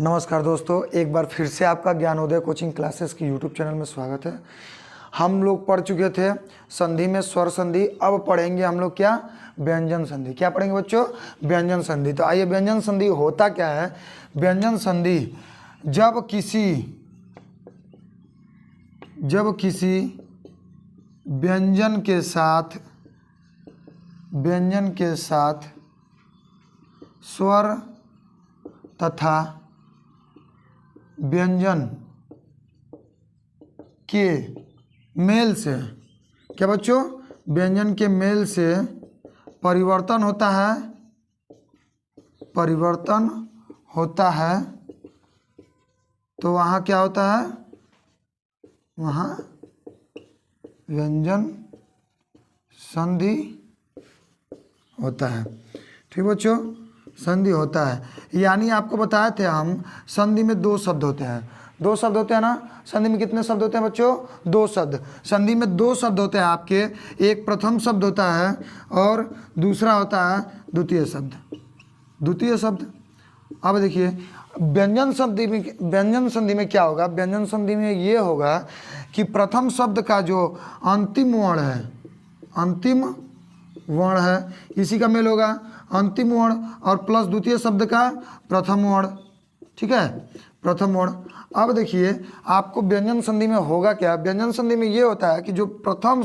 नमस्कार दोस्तों, एक बार फिर से आपका ज्ञानोदय कोचिंग क्लासेस की यूट्यूब चैनल में स्वागत है। हम लोग पढ़ चुके थे संधि में स्वर संधि। अब पढ़ेंगे हम लोग क्या, व्यंजन संधि। क्या पढ़ेंगे बच्चों? व्यंजन संधि। तो आइए, व्यंजन संधि होता क्या है। व्यंजन संधि जब किसी व्यंजन के साथ स्वर तथा व्यंजन के मेल से, क्या बच्चों, व्यंजन के मेल से परिवर्तन होता है तो वहाँ क्या होता है? वहाँ व्यंजन संधि होता है। ठीक बच्चों, संधि होता है। यानी आपको बताए थे हम, संधि में दो शब्द होते हैं। दो शब्द होते हैं ना। संधि में कितने शब्द होते हैं बच्चों? दो शब्द। संधि में दो शब्द होते हैं आपके। एक प्रथम शब्द होता है और दूसरा होता है द्वितीय शब्द। अब देखिए, व्यंजन संधि में क्या होगा? व्यंजन संधि में ये होगा कि प्रथम शब्द का जो अंतिम वर्ण है इसी का मेल होगा, अंतिम वर्ण, और प्लस द्वितीय शब्द का प्रथम वर्ण। ठीक है, प्रथम वर्ण। अब देखिए, आपको व्यंजन संधि में होगा क्या? व्यंजन संधि में ये होता है कि जो प्रथम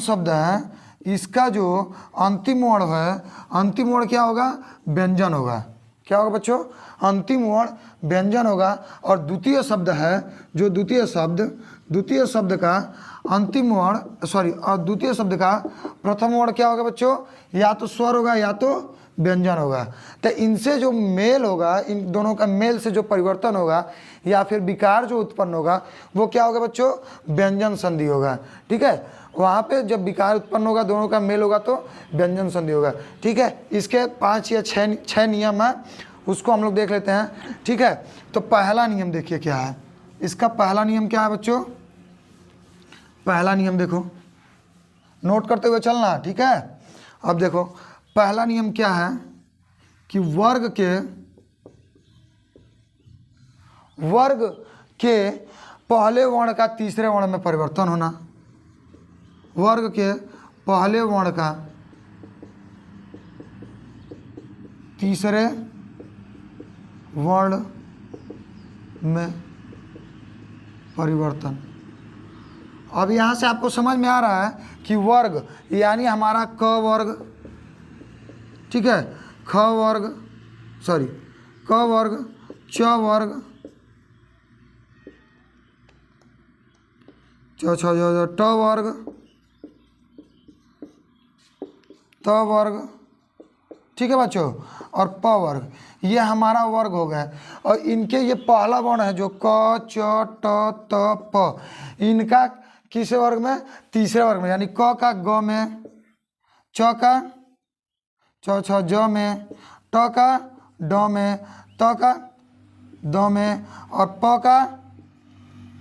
शब्द है इसका जो अंतिम वर्ण क्या होगा? व्यंजन होगा। क्या होगा बच्चों? अंतिम वर्ण व्यंजन होगा। और द्वितीय शब्द है जो द्वितीय शब्द का अंतिम वर्ण और द्वितीय शब्द का प्रथम वर्ण क्या होगा बच्चों? या तो स्वर होगा या तो व्यंजन होगा। तो इनसे जो मेल होगा, इन दोनों का मेल से जो परिवर्तन होगा या फिर विकार जो उत्पन्न होगा वो क्या होगा बच्चों? व्यंजन संधि होगा। ठीक है, वहाँ पे जब विकार उत्पन्न होगा, दोनों का मेल होगा तो व्यंजन संधि होगा। ठीक है, इसके 5 या 6 नियम है, उसको हम लोग देख लेते हैं। ठीक है, तो पहला नियम देखिए क्या है। इसका पहला नियम क्या है बच्चों? पहला नियम देखो, नोट करते हुए चलना। ठीक है, अब देखो पहला नियम क्या है कि वर्ग के पहले वर्ण का तीसरे वर्ण में परिवर्तन होना। वर्ग के पहले वर्ण का तीसरे वर्ण में परिवर्तन। अब यहाँ से आपको समझ में आ रहा है कि वर्ग यानी हमारा क वर्ग, ठीक है, ख वर्ग, क वर्ग, च वर्ग, ट वर्ग, त वर्ग, ठीक है बच्चों, और प वर्ग, ये हमारा वर्ग हो गया। और इनके ये पहला वर्ण है जो क, च, ट, त, प, इनका किस वर्ग में? तीसरे वर्ग में। यानी क का ग में, च का छ ज में, ट का ड में, त का द में, और प का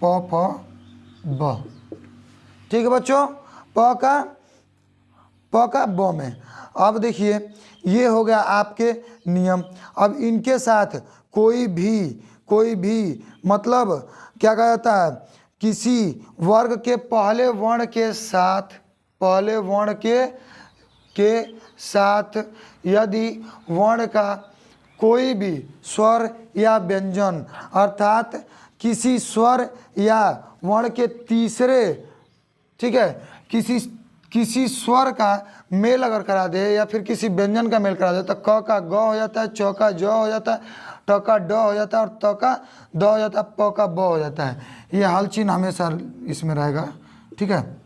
प फ ब। ठीक है बच्चों, प का ब में। अब देखिए, ये हो गया आपके नियम। अब इनके साथ कोई भी मतलब क्या कहा जाता है? किसी वर्ग के पहले वर्ण के साथ यदि वर्ण का कोई भी स्वर या व्यंजन, अर्थात किसी स्वर या वर्ण के तीसरे, ठीक है, किसी स्वर का मेल अगर करा दे या फिर किसी व्यंजन का मेल करा दे तो क का ग हो जाता है, च का ज हो जाता है, ट का ड हो जाता है, और त का द हो जाता है, प का ब हो जाता है। ये हल चिन्ह हमेशा इसमें रहेगा। ठीक है,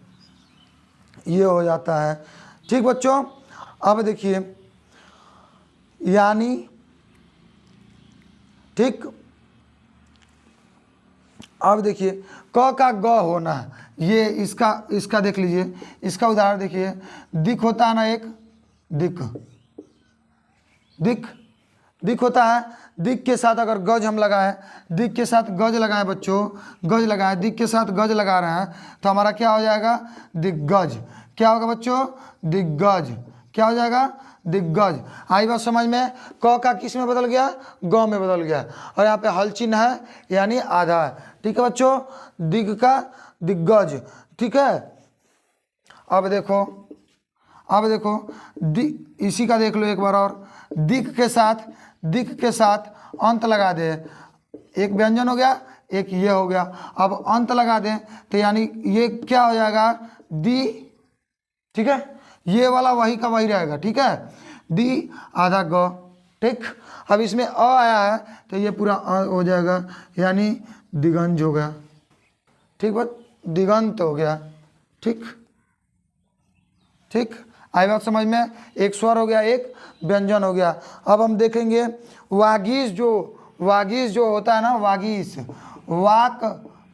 ये हो जाता है। ठीक बच्चों, अब देखिए, यानी ठीक, अब देखिए क का ग होना, ये इसका देख लीजिए। इसका उदाहरण देखिए, दिक होता है ना, एक दिक होता है। दिक के साथ अगर गज हम लगाएं, दिक के साथ गज लगाएं बच्चों, गज लगाएं, दिक के साथ गज लगा रहे हैं तो हमारा क्या हो जाएगा? दिग्गज। क्या होगा बच्चों? दिग्गज। क्या हो जाएगा? दिग्गज। आई बात समझ में? क का किस में बदल गया? ग में बदल गया। और यहाँ पे हल चिन्ह है यानी आधा है। ठीक है बच्चों, दिग का दिग्गज। ठीक है, अब देखो इसी का देख लो एक बार और। दिक के साथ अंत लगा दे। एक व्यंजन हो गया, एक ये हो गया। अब अंत लगा दें तो यानी ये क्या हो जाएगा? दी। ठीक है, ये वाला वही का वही रहेगा। ठीक है, दी आधा ग। ठीक, अब इसमें अ आया है तो ये पूरा अ हो जाएगा यानी दिगंज हो गया। ठीक बात, दिगंत हो गया। ठीक, आई बात समझ में? एक स्वर हो गया, एक व्यंजन हो गया। अब हम देखेंगे वागीश जो होता है ना, वागीश, वाक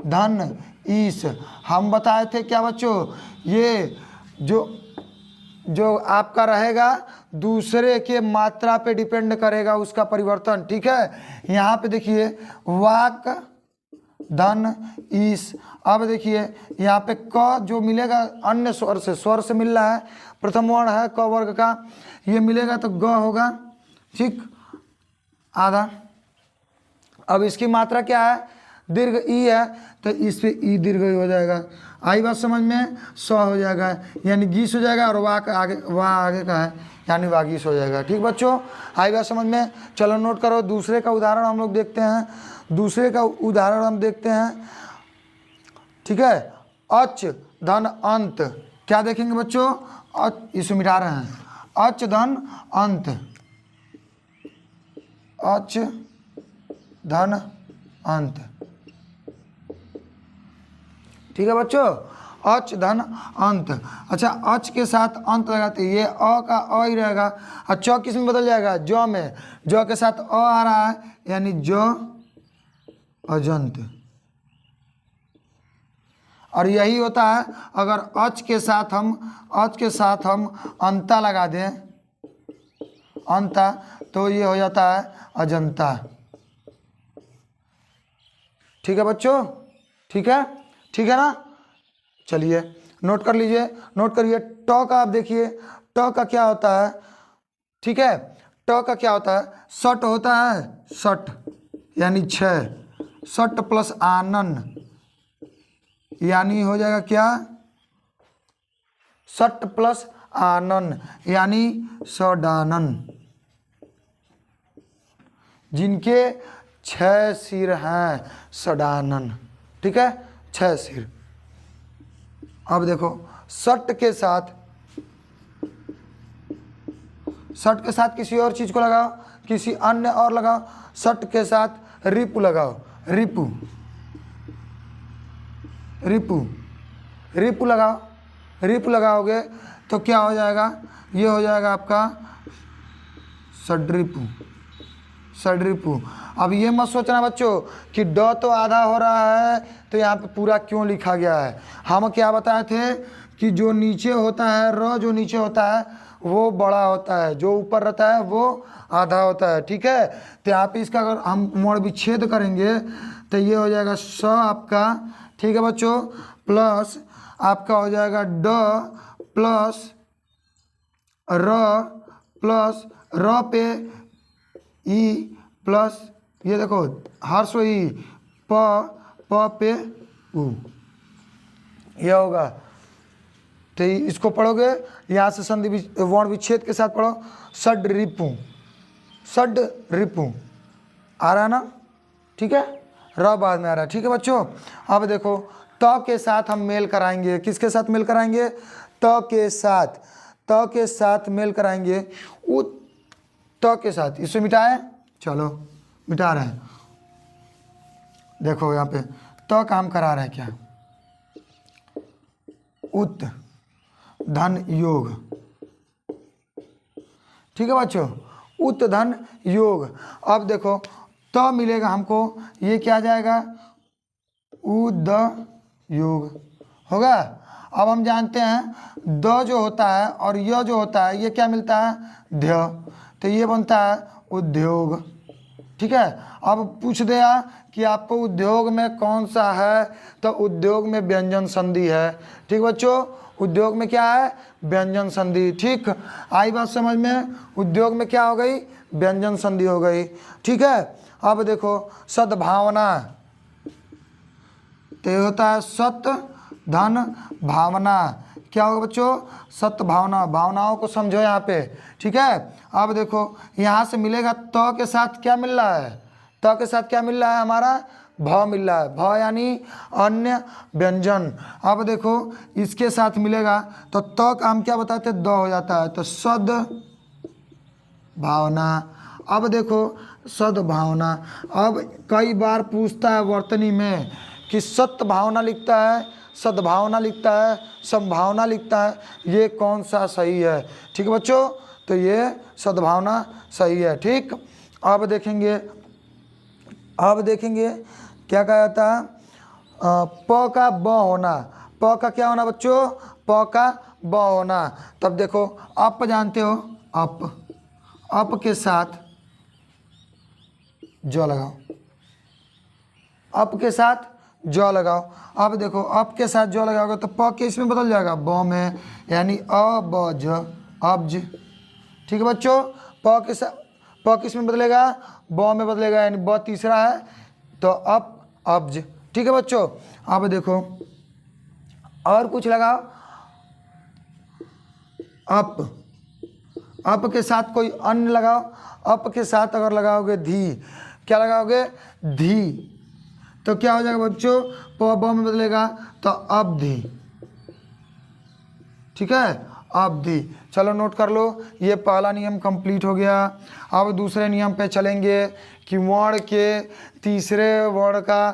धन ईश। हम बताए थे क्या बच्चों? ये जो आपका रहेगा दूसरे के मात्रा पे डिपेंड करेगा उसका परिवर्तन। ठीक है, यहाँ पे देखिए वाक धन ईश। अब देखिए यहाँ पे क जो मिलेगा अन्य स्वर से मिल रहा है, प्रथम वर्ण है क वर्ग का, ये मिलेगा तो ग होगा। ठीक, आधा। अब इसकी मात्रा क्या है? दीर्घ ई है तो इस पे ई दीर्घ ही हो जाएगा। आई बात समझ में? स हो जाएगा यानी गीस हो जाएगा, और वाक आगे का है यानी वागीस हो जाएगा। ठीक बच्चों, आई बात समझ में? चलो नोट करो। दूसरे का उदाहरण हम लोग देखते हैं। ठीक है, अच धन अंत। क्या देखेंगे बच्चों? इसे मिटा रहे हैं। अच धन अंत, अच धन अंत। ठीक है बच्चों, अच धन अंत। अच्छा, अच के साथ अंत लगाते ये अ का अ ही रहेगा। और च किस में बदल जाएगा? ज में। ज के साथ अ आ रहा है यानी ज अजंत। और यही होता है अगर अच के साथ हम अंता लगा दें, अंता, तो ये हो जाता है अजंता। ठीक है बच्चों, ठीक है ना? चलिए नोट कर लीजिए, नोट करिए। ट का आप देखिए, ट का क्या होता है? ठीक है, ट का क्या होता है? सट होता है, सट यानी 6, सट प्लस आनन यानी हो जाएगा क्या? सट प्लस आनन यानी सडानन। जिनके 6 सिर हैं, सडानन। ठीक है, 6 सिर। अब देखो सट के साथ किसी और चीज को लगाओ, किसी अन्य और लगाओ। सट के साथ रिपु लगाओ, रिपु लगाओगे तो क्या हो जाएगा? ये हो जाएगा आपका सड्रिपु। अब ये मत सोचना बच्चों कि ड तो आधा हो रहा है तो यहाँ पे पूरा क्यों लिखा गया है। हम क्या बताए थे कि जो नीचे होता है, र जो नीचे होता है वो बड़ा होता है, जो ऊपर रहता है वो आधा होता है। ठीक है, तो यहाँ पे इसका अगर हम मोड़ विच्छेद करेंगे तो ये हो जाएगा स आपका। ठीक है बच्चों, प्लस आपका हो जाएगा ड प्लस र पे ई प्लस ये देखो हर्षो ई प पे उ, यह होगा। तो इसको पढ़ोगे यहाँ से संधि वर्ण विच्छेद के साथ पढ़ो, सड रिपु आ रहा है ना? ठीक है, र बाद में आ रहा है। ठीक है बच्चों, अब देखो त के साथ हम मेल कराएंगे। किसके साथ मेल कराएंगे? त के साथ मेल कराएंगे उ त के साथ। इसे मिटाएं, चलो मिटा रहे हैं। देखो यहाँ पे त काम करा रहे हैं क्या? उत धन योग। ठीक है बच्चों, उत धन योग। अब देखो त मिलेगा हमको, ये क्या जाएगा? उद योग होगा। अब हम जानते हैं द जो होता है और य जो होता है ये क्या मिलता है? ध्य, तो ये बनता है उद्योग। ठीक है। अब पूछ दिया कि आपको उद्योग में कौन सा है, तो उद्योग में व्यंजन संधि है। ठीक बच्चों, उद्योग में क्या है, व्यंजन संधि। ठीक, आई बात समझ में, उद्योग में क्या हो गई, व्यंजन संधि हो गई। ठीक है। अब देखो सद्भावना, तो होता है सत्य धन भावना। क्या होगा बच्चों, सत्य भावना, भावनाओं को समझो यहाँ पे। ठीक है। अब देखो यहाँ से मिलेगा त के साथ क्या मिल रहा है, त के साथ क्या मिल रहा है हमारा, भ मिल रहा है, भ यानी अन्य व्यंजन। अब देखो इसके साथ मिलेगा तो त का हम क्या बताते हैं, द हो जाता है, तो सद भावना। अब देखो सद्भावना, अब कई बार पूछता है वर्तनी में कि सत्य भावना लिखता है, सद्भावना लिखता है, संभावना लिखता है, ये कौन सा सही है। ठीक है बच्चों, तो ये सद्भावना सही है। ठीक, अब देखेंगे, अब देखेंगे क्या कहा जाता है, प का ब होना, प का क्या होना बच्चों, प का ब होना। तब देखो अप जानते हो, अप के साथ ज लगाओ, अप के साथ ज लगाओ। अब देखो अप के साथ ज लगाओगे तो प के इसमें बदल जाएगा ब में, यानी अ ब ज, अब्ज। ठीक है बच्चों, प के साथ प किस में बदलेगा, ब में बदलेगा, यानी ब तीसरा है तो अप अब्ज। ठीक है बच्चों। अब देखो और कुछ लगाओ, अप के साथ कोई अन्य लगाओ, अप के साथ अगर लगाओगे धी, क्या लगाओगे, धी, तो क्या हो जाएगा बच्चों, प ब में बदलेगा तो अवधि। ठीक है, अवधि। चलो नोट कर लो, ये पहला नियम कंप्लीट हो गया। अब दूसरे नियम पे चलेंगे कि वर्ण के तीसरे वर्ण का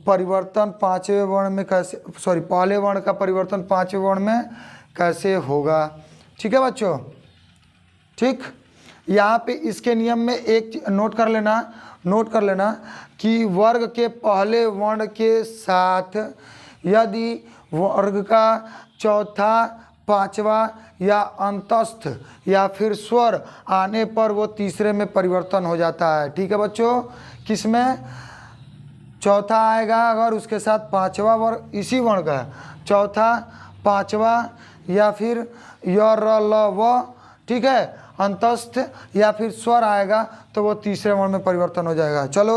परिवर्तन पांचवें वर्ण में कैसे, सॉरी पहले वर्ण का परिवर्तन पांचवें वर्ण में कैसे होगा। ठीक है बच्चों। ठीक, यहाँ पे इसके नियम में एक नोट कर लेना, नोट कर लेना कि वर्ग के पहले वर्ण के साथ यदि वर्ग का चौथा, पांचवा या अंतस्थ या फिर स्वर आने पर वो तीसरे में परिवर्तन हो जाता है। ठीक है बच्चों, किसमें, चौथा आएगा अगर उसके साथ पांचवा वर्ग इसी वर्ण का है, चौथा, पांचवा या फिर य र ल व, ठीक है, अंतस्थ या फिर स्वर आएगा तो वो तीसरे वर्ण में परिवर्तन हो जाएगा। चलो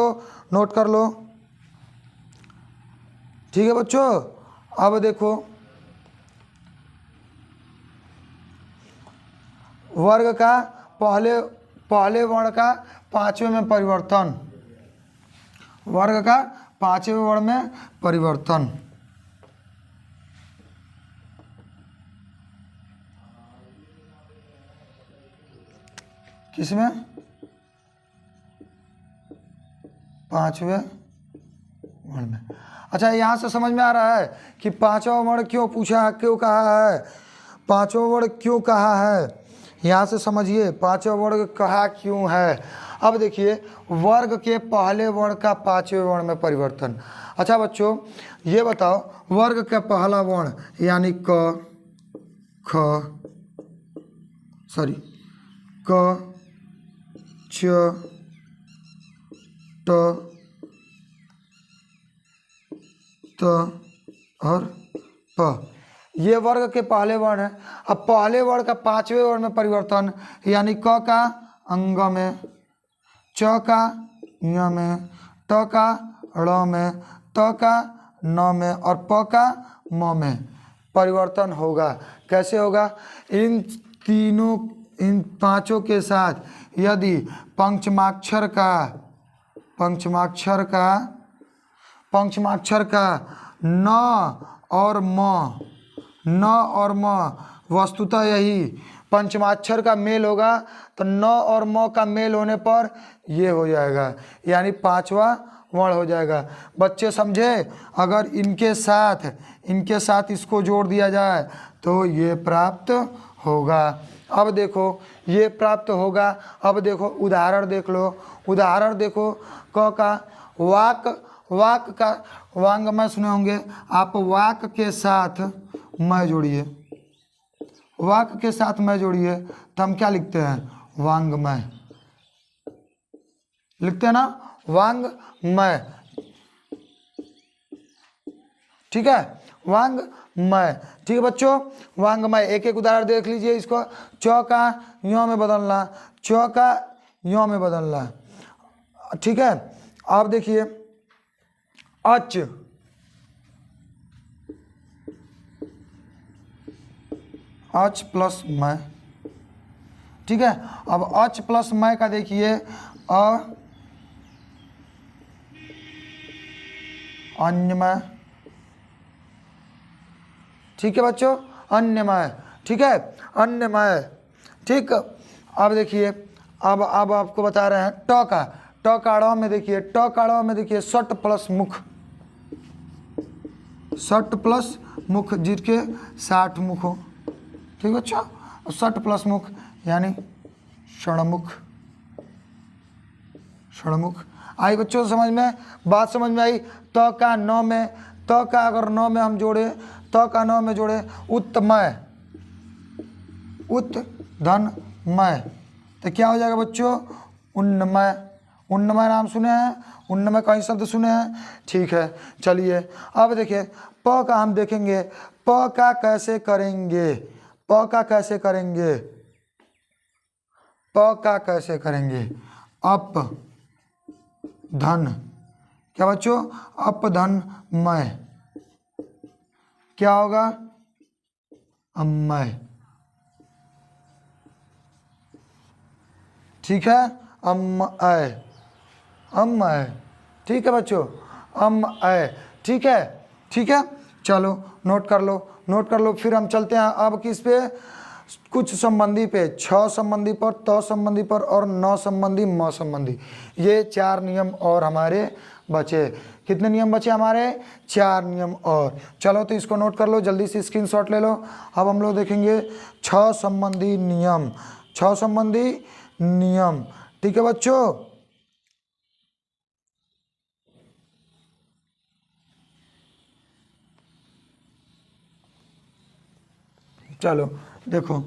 नोट कर लो। ठीक है बच्चों। अब देखो वर्ग का पहले वर्ण का पांचवें में परिवर्तन, वर्ग का पांचवें वर्ण में परिवर्तन। किसमें, पांचवें वर्ण में। अच्छा, यहाँ से समझ में आ रहा है कि पांचवा वर्ण क्यों पूछा, क्यों कहा है, पांचवा वर्ण क्यों कहा है, यहाँ से समझिए पांचवा वर्ण कहा क्यों है। अब देखिए वर्ग के पहले वर्ण का पांचवें वर्ण में परिवर्तन। अच्छा बच्चों ये बताओ, वर्ग का पहला वर्ण यानी क, ख, सॉरी क, च, ट, त और प, ये वर्ग के पहले वर्ण है। अब पहले वर्ण का पांचवें वर्ण में परिवर्तन, यानी क का अंग में, च का ञ में, ट का ड़ में, त का न में और प का म में परिवर्तन होगा। कैसे होगा, इन तीनों, इन पांचों के साथ यदि पंचमाक्षर का न और म वस्तुतः यही पंचमाक्षर का मेल होगा, तो न और म का मेल होने पर ये हो जाएगा, यानी पांचवा वर्ण हो जाएगा। बच्चे समझे, अगर इनके साथ इसको जोड़ दिया जाए तो ये प्राप्त होगा। अब देखो ये प्राप्त होगा। अब देखो उदाहरण देख लो, उदाहरण देखो, क का वाक का वांगमय सुने होंगे आप, वाक के साथ मैं जोड़िए, वाक के साथ मैं जोड़िए तो हम क्या लिखते हैं, वांगमय। लिखते हैं ना, वांग्मय, ठीक है, वांग्मय। ठीक है बच्चों, वांग्मय। एक एक उदाहरण देख लीजिए इसको। च का य में बदलना, च का य में बदलना, ठीक है। आप देखिए अच, अच प्लस मय, ठीक है। अब अच प्लस मय का देखिए अन्यमय, ठीक है बच्चों, अन्यमय, ठीक है, अन्यमय, ठीक। अब देखिए, अब आपको बता रहे हैं ट का, ट काढ़वा में देखिए, ट काढ़वा में देखिए सट प्लस मुख, सट प्लस मुख, जिसके 60 मुख हो, ठीक बच्चों। सट प्लस मुख यानी षणमुख, षणमुख। आई बच्चों समझ में, बात समझ में आई। त का न में, त का अगर न में हम जोड़े, त का न में जोड़े उत्तमय, उत धन मय, तो क्या हो जाएगा बच्चों, उन्नमय। उन्नमय नाम सुने हैं, उन्नमय कई शब्द सुने हैं, ठीक है। चलिए अब देखिए प का हम देखेंगे, प का कैसे करेंगे, प का कैसे करेंगे, प का कैसे करेंगे, अप धन, क्या बच्चों, अप धन मय, क्या होगा, अमय, ठीक है, अमय, अमय, ठीक है बच्चों, अमय, ठीक है, ठीक है। चलो नोट कर लो, नोट कर लो। फिर हम चलते हैं अब किस पे, कुछ संबंधी पे, छ संबंधी पर, त संबंधी पर और न संबंधी, म संबंधी। ये 4 नियम और हमारे बचे। कितने नियम बचे हमारे, 4 नियम और। चलो तो इसको नोट कर लो, जल्दी से स्क्रीनशॉट ले लो। अब हम लोग देखेंगे छ संबंधी नियम, छ संबंधी नियम, ठीक है बच्चों। चलो देखो,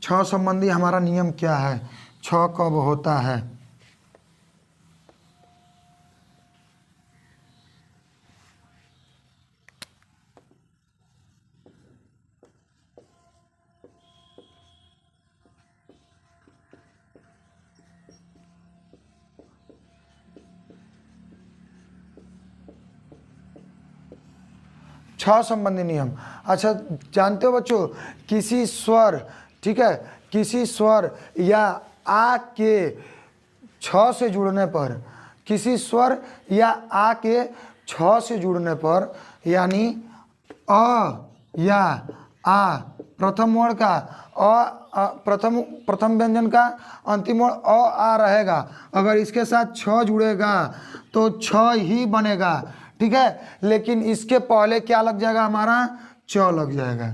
छ संबंधी हमारा नियम क्या है, छ कब होता है। छ संबंधी नियम, अच्छा जानते हो बच्चों, किसी स्वर, ठीक है, किसी स्वर या आ के छ से जुड़ने पर, किसी स्वर या आ के छ से जुड़ने पर, यानी अ या आ, प्रथम वर्ण का प्रथम व्यंजन का अंतिम वर्ण आ रहेगा, अगर इसके साथ छ जुड़ेगा तो छ ही बनेगा, ठीक है। लेकिन इसके पहले क्या लग जाएगा हमारा, च लग जाएगा,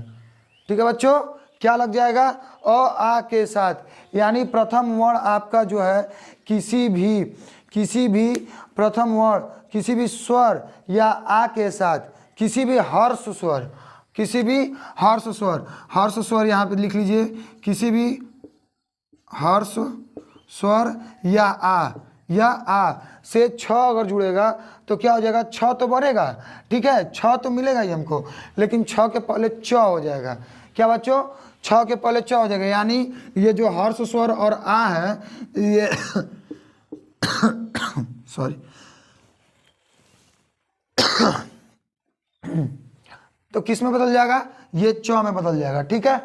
ठीक है बच्चों, क्या लग जाएगा, आ के साथ। यानी प्रथम वर्ण आपका जो है किसी भी प्रथम वर्ण, किसी भी स्वर या आ के साथ, किसी भी हर्ष स्वर, किसी भी हर्ष स्वर, हर्ष स्वर यहाँ पे लिख लीजिए, किसी भी हर्ष स्वर या आ से छ अगर जुड़ेगा तो क्या हो जाएगा, छ तो बढ़ेगा, ठीक है, छ तो मिलेगा ही हमको, लेकिन छ के पहले च हो जाएगा, क्या बच्चों, छ के पहले च हो जाएगा। यानी ये जो हर्ष स्वर और आ है ये सॉरी तो किस में बदल जाएगा, ये च में बदल जाएगा, ठीक है,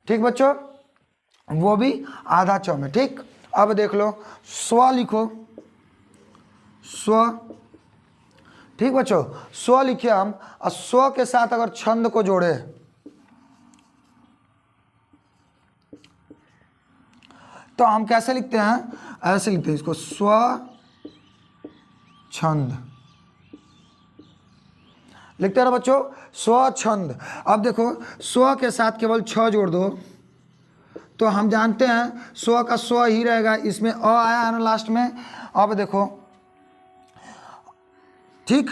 ठीक बच्चों, वो भी आधा च में, ठीक। अब देख लो स्व लिखो, स्व, ठीक बच्चों, स्व लिखिए हम, और स्व के साथ अगर छंद को जोड़े तो हम कैसे लिखते हैं, ऐसे लिखते हैं इसको, स्व छंद लिखते हैं ना बच्चों, स्व छंद। अब देखो स्व के साथ केवल छ जोड़ दो तो हम जानते हैं स्व का स्व ही रहेगा, इसमें अ आया है ना लास्ट में। अब देखो ठीक,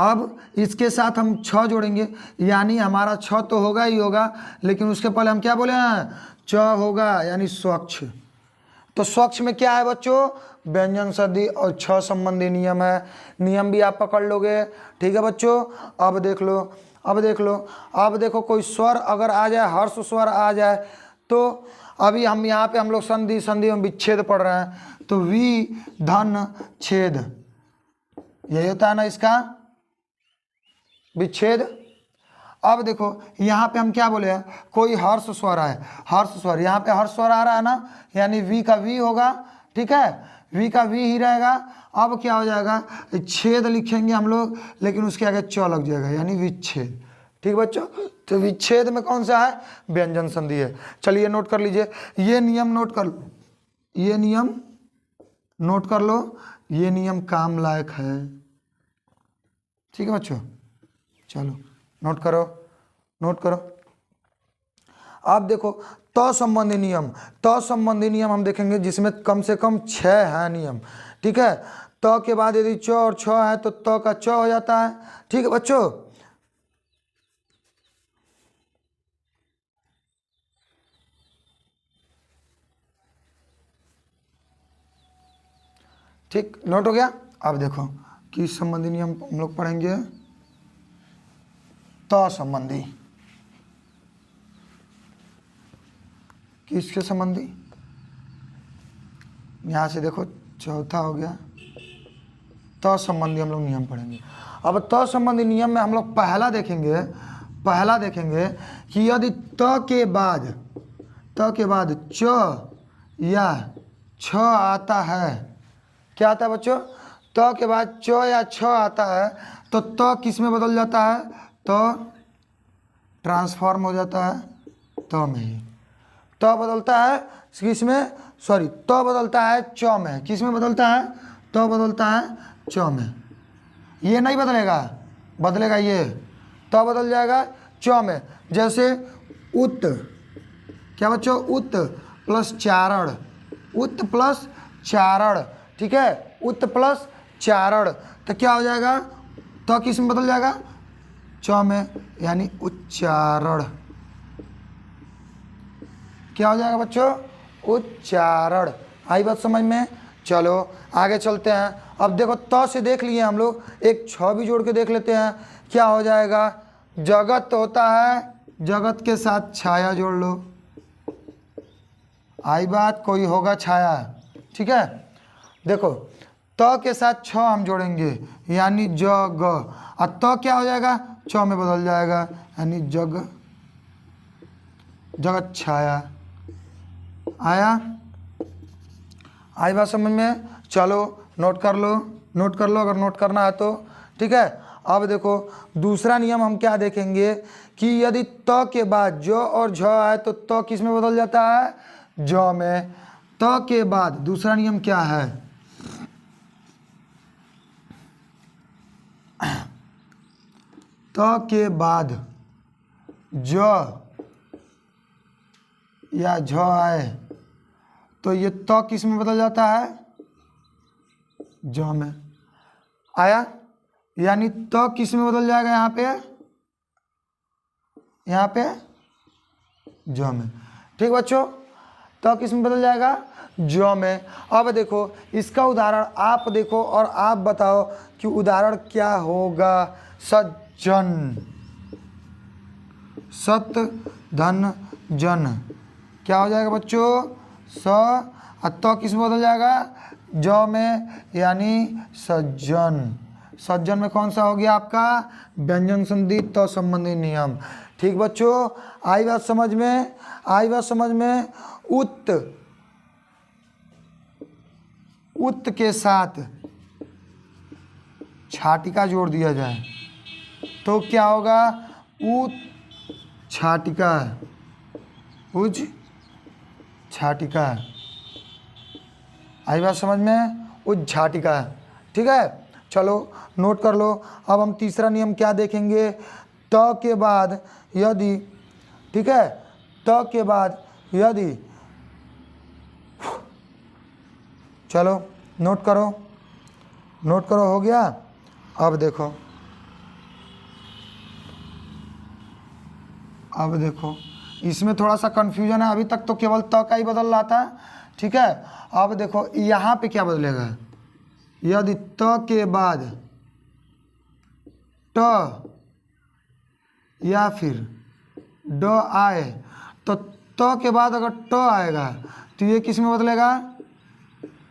अब इसके साथ हम छ जोड़ेंगे, यानी हमारा छ तो होगा ही होगा, लेकिन उसके पहले हम क्या बोले हैं, च होगा, यानी स्वच्छ। तो स्वच्छ में क्या है बच्चों, व्यंजन संधि और छ संबंधी नियम है। नियम भी आप पकड़ लोगे, ठीक है बच्चों। अब देख लो, अब देख लो, अब देखो कोई स्वर अगर आ जाए, हर्ष स्वर आ जाए, तो अभी हम यहाँ पे हम लोग संधि, संधि में विच्छेद पढ़ रहे हैं, तो वि धन छेद, यही होता है ना इसका विच्छेद। अब देखो यहाँ पे हम क्या बोले हैं, कोई हर्ष स्वर है, हर्ष स्वर, यहाँ पे हर्ष स्वर आ रहा है ना, यानी वी का वी होगा, ठीक है, वी का वी ही रहेगा। अब क्या हो जाएगा, छेद लिखेंगे हम लोग, लेकिन उसके आगे च लग जाएगा, यानी विच्छेद, ठीक बच्चों। तो विच्छेद में कौन सा है, व्यंजन संधि है। चलिए नोट कर लीजिए, ये नियम नोट कर लो, ये नियम नोट कर लो, ये नियम काम लायक है, ठीक है बच्चों। चलो नोट करो, नोट करो। अब देखो त संबंधी नियम, त संबंधी नियम हम देखेंगे जिसमें कम से कम 6 है नियम, ठीक है। त के बाद यदि च और छ है तो त का च हो जाता है, ठीक है बच्चों। ठीक, नोट हो गया। अब देखो किस संबंधी नियम हम लोग पढ़ेंगे, त संबंधी, किसके संबंधी, यहाँ से देखो चौथा हो गया, त संबंधी हम लोग नियम पढ़ेंगे। अब त संबंधी नियम में हम लोग पहला देखेंगे, पहला देखेंगे कि यदि त के बाद च या छ आता है, क्या आता है बच्चों, त के बाद च या छ आता है, तो त किस में बदल जाता है, तो ट्रांसफॉर्म हो जाता है त में ही। त बदलता है किस में, सॉरी, त बदलता है च में, किस में बदलता है, त बदलता है च में। ये नहीं बदलेगा, बदलेगा ये, त बदल जाएगा च में। जैसे उत, क्या बच्चों, उत प्लस चारण, उत प्लस चारण, ठीक है, उत प्लस चारण, तो क्या हो जाएगा, तो किस में बदल जाएगा, च में, यानी उच्चारण। क्या हो जाएगा बच्चों, उच्चारण। आई बात समझ में। चलो आगे चलते हैं। अब देखो त से देख लिए हम लोग, एक छ भी जोड़ के देख लेते हैं, क्या हो जाएगा, जगत होता है, जगत के साथ छाया जोड़ लो, आई बात, कोई होगा छाया, ठीक है। देखो त के साथ छ हम जोड़ेंगे, यानी जग, और त क्या हो जाएगा, छ में बदल जाएगा, यानी जग, जगत छाया। आया, आई बात समझ में। चलो नोट कर लो, नोट कर लो अगर नोट करना है तो, ठीक है। अब देखो दूसरा नियम हम क्या देखेंगे कि यदि त के बाद ज और झ आए तो त किस में बदल जाता है, ज में। त के बाद दूसरा नियम क्या है, त के बाद ज या झ आए तो ये त किस में बदल जाता है, ज में। आया, यानी त किस में बदल जाएगा, यहाँ पे ज में, ठीक बच्चों, त किस में बदल जाएगा, ज में। अब देखो इसका उदाहरण आप देखो और आप बताओ कि उदाहरण क्या होगा, सज्जन, सत धन जन, क्या हो जाएगा बच्चों, स, त किस में बदल जाएगा, ज में, यानी सज्जन। सज्जन में कौन सा हो गया आपका, व्यंजन संधि त संबंधी नियम, ठीक बच्चों। आई बात समझ में, आई बात समझ में। उत, उत के साथ छाटिका जोड़ दिया जाए तो क्या होगा, उत छाटिका, उज छाटिका, आई बात समझ में, उज छाटिका, ठीक है। चलो नोट कर लो। अब हम तीसरा नियम क्या देखेंगे, त के बाद यदि, ठीक है, त के बाद यदि, चलो नोट करो, नोट करो, हो गया। अब देखो, अब देखो इसमें थोड़ा सा कन्फ्यूजन है, अभी तक तो केवल त का ही बदल रहा था, ठीक है। अब देखो यहाँ पे क्या बदलेगा, यदि त के बाद ट या फिर ड आए तो त के बाद अगर ट आएगा तो ये किस में बदलेगा,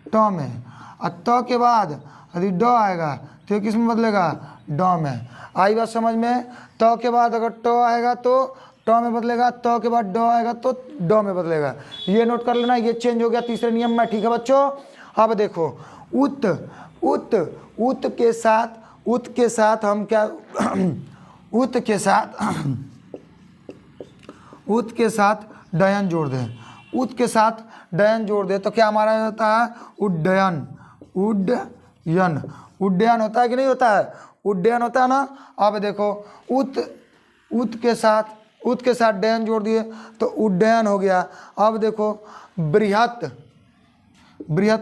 ट में। और त के बाद यदि ड आएगा तो ये किस में बदलेगा, ड में। आई बात समझ में। त के बाद अगर ट आएगा तो ट में बदलेगा, त के बाद ड आएगा तो ड में बदलेगा। ये नोट कर लेना, ये चेंज हो गया तीसरे नियम में। ठीक है बच्चों। अब देखो उत उत उत के साथ हम क्या उत के साथ डयन जोड़ दें, उत के साथ डयन जोड़ दें तो क्या हमारा होता है, उड्डयन। उड्डयन होता है कि नहीं होता है, उड्डयन होता है ना। अब देखो उत के साथ डयन जोड़ दिए तो उड्डयन हो गया। अब देखो बृहत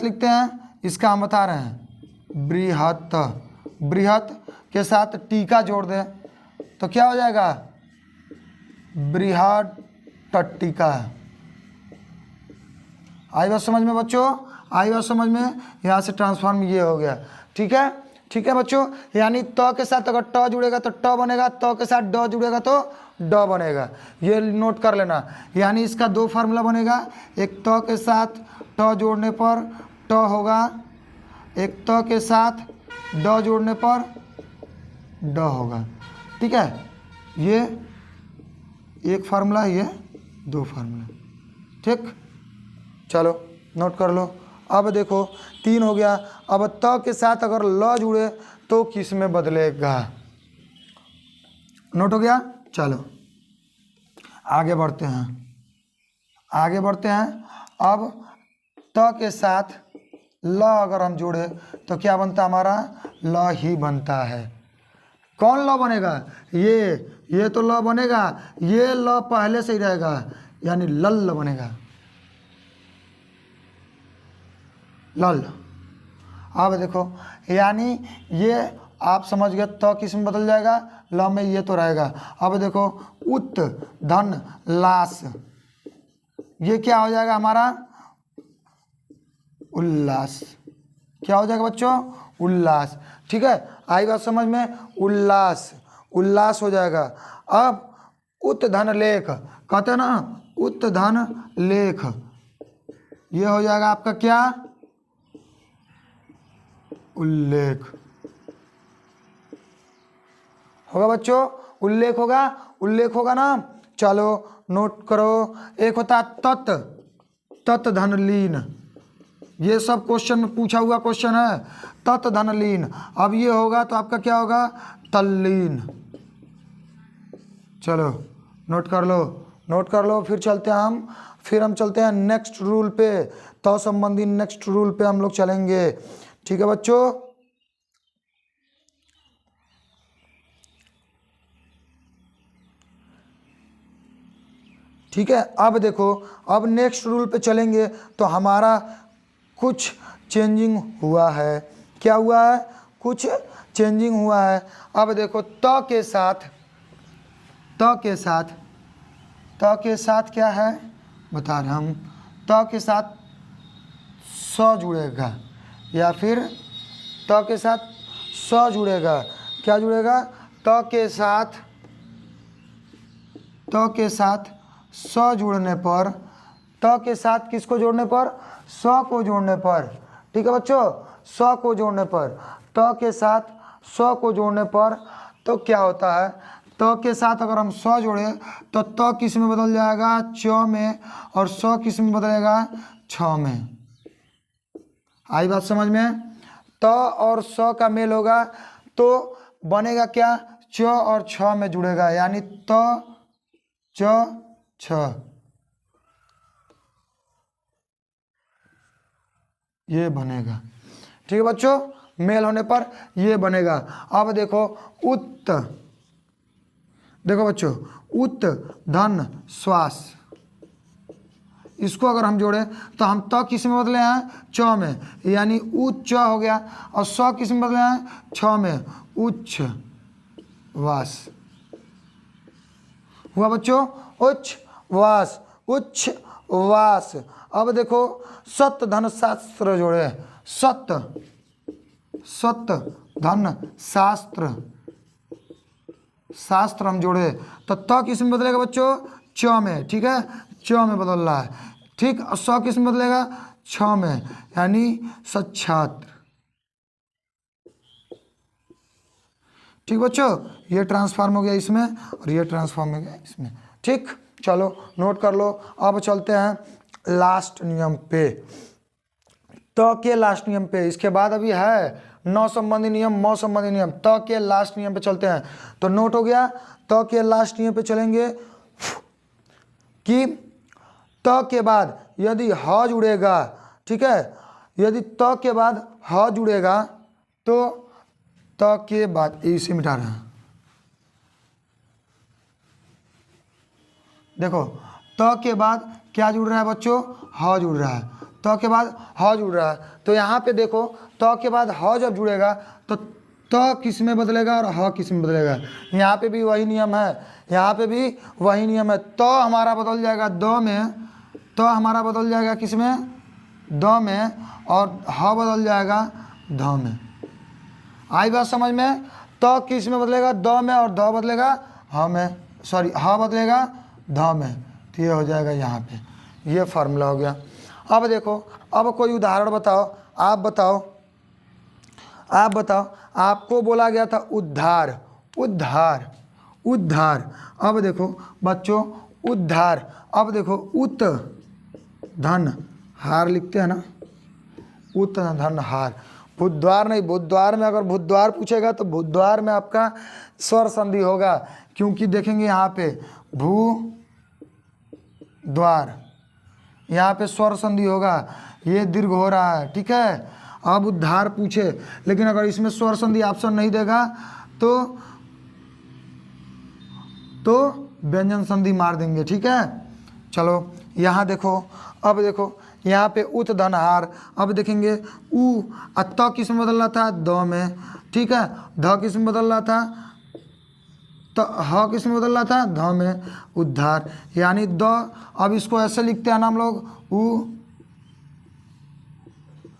लिखते हैं, इसका हम बता रहे हैं बृहत के साथ टीका जोड़ दें तो क्या हो जाएगा, बृहद टीका। आई बात समझ में बच्चों, आई बात समझ में। यहाँ से ट्रांसफॉर्म ये हो गया। ठीक है बच्चों। यानी त के साथ अगर ट जुड़ेगा तो ट बनेगा, त के साथ ड जुड़ेगा तो ड बनेगा। ये नोट कर लेना। यानी इसका दो फार्मूला बनेगा, एक त के साथ ट जोड़ने पर ट होगा, एक त के साथ ड जोड़ने पर ड होगा। ठीक है, ये एक फार्मूला, ये दो फार्मूला। ठीक, चलो नोट कर लो। अब देखो 3 हो गया। अब त के साथ अगर ल जुड़े तो किस में बदलेगा, नोट हो गया। चलो आगे बढ़ते हैं। अब त के साथ ल अगर हम जोड़े तो क्या बनता है, हमारा ल ही बनता है। कौन ल बनेगा, ये तो ल बनेगा, ये ल पहले से ही रहेगा यानी लल बनेगा, लल। अब देखो यानी ये आप समझ गए, त किस में बदल जाएगा, ल में ये तो रहेगा। अब देखो उत धन लास, ये क्या हो जाएगा हमारा, उल्लास। क्या हो जाएगा बच्चों, उल्लास। ठीक है, आई बात समझ में, उल्लास हो जाएगा। अब उत धन लेख, कहते हैं ना उत धन लेख, ये हो जाएगा आपका क्या, उल्लेख होगा बच्चों, उल्लेख होगा ना। चलो नोट करो। एक होता है तत् धन लीन, ये सब क्वेश्चन में पूछा हुआ क्वेश्चन है, तत् धन लीन। अब ये होगा तो आपका क्या होगा, तल्लीन। चलो नोट कर लो। फिर हम चलते हैं नेक्स्ट रूल पे, तो संबंधी नेक्स्ट रूल पे हम लोग चलेंगे। ठीक है बच्चों। ठीक है, अब देखो, अब नेक्स्ट रूल पे चलेंगे तो हमारा कुछ चेंजिंग हुआ है। क्या हुआ है, कुछ चेंजिंग हुआ है। अब देखो त के साथ क्या है बता रहे हम, त के साथ स जुड़ेगा या फिर त के साथ स जुड़ेगा। क्या जुड़ेगा, त के साथ स जुड़ने पर, त के साथ किसको जोड़ने पर, स को जोड़ने पर। ठीक है बच्चों, स को जोड़ने पर, त के साथ स को जोड़ने पर तो क्या होता है, त के साथ अगर हम स जोड़े तो त किस में बदल जाएगा, च में, और स किस में बदलेगा, छ में। आई बात समझ में। त और स का मेल होगा तो बनेगा क्या, च और छ में जुड़ेगा, यानी त च छ, ये बनेगा। ठीक है बच्चों, मेल होने पर ये बनेगा। अब देखो बच्चों उत धन श्वास, इसको अगर हम जोड़े तो हम त किस में बदले हैं, च में, यानी उच्च हो गया, और स किस में बदले हैं, छ में, उच्च वास हुआ बच्चों, उच्च वास। अब देखो सत्य धन शास्त्र जोड़े, सत्य धन शास्त्र, शास्त्र हम जोड़े तो त किस में बदलेगा बच्चों, च में, ठीक है, च में बदल रहा है, ठीक। और स किस में बदलेगा, छ में, यानी सच्छात्र, ठीक बच्चों। ये ट्रांसफॉर्म हो गया इसमें और ये ट्रांसफॉर्म हो गया इसमें, ठीक। चलो नोट कर लो। अब चलते हैं लास्ट नियम पे, त के लास्ट नियम पे। इसके बाद अभी है न संबंधी नियम, म संबंधी नियम, त के लास्ट नियम पे चलते हैं। तो नोट हो गया, त के लास्ट नियम पे चलेंगे कि त के बाद यदि ह जुड़ेगा, ठीक है, यदि त के बाद ह जुड़ेगा तो त के बाद इसे मिटा रहे हैं, देखो त के बाद क्या जुड़ रहा है बच्चों, ह जुड़ रहा है, त के बाद ह जुड़ रहा है। तो यहाँ पे देखो त के बाद ह जब जुड़ेगा तो त किस में बदलेगा और ह किस में बदलेगा। यहाँ पे भी वही नियम है, यहाँ पे भी वही नियम है। त हमारा बदल जाएगा द में, त हमारा बदल जाएगा किस में, द में, और ह बदल जाएगा ध में। आई बात समझ में। त किस में बदलेगा, द में, और ध बदलेगा ह में, सॉरी ह बदलेगा ध में। तो ये हो जाएगा यहाँ पे, ये फार्मूला हो गया। अब देखो, अब कोई उदाहरण बताओ, आप बताओ, आप बताओ, आपको बोला गया था उद्धार, उद्धार, उद्धार। अब देखो बच्चों उद्धार, अब देखो उत धन हार लिखते हैं ना, उत धन हार, बुधवार नहीं, बुधवार में अगर बुधवार पूछेगा तो बुधवार में आपका स्वर संधि होगा, क्योंकि देखेंगे यहाँ पे भू द्वार, यहाँ पे स्वर संधि होगा, ये दीर्घ हो रहा है, ठीक है। अब उद्धार पूछे, लेकिन अगर इसमें स्वर संधि ऑप्शन नहीं देगा तो व्यंजन संधि मार देंगे, ठीक है। चलो यहाँ देखो, अब देखो यहाँ पे उत धन हार, अब देखेंगे उ त किस में बदल रहा था, द में, ठीक है। ध किस में बदल रहा था, तो ह किस में बदल रहा था, ध में, उद्धार, यानी द। अब इसको ऐसे लिखते हैं ना हम लोग, उ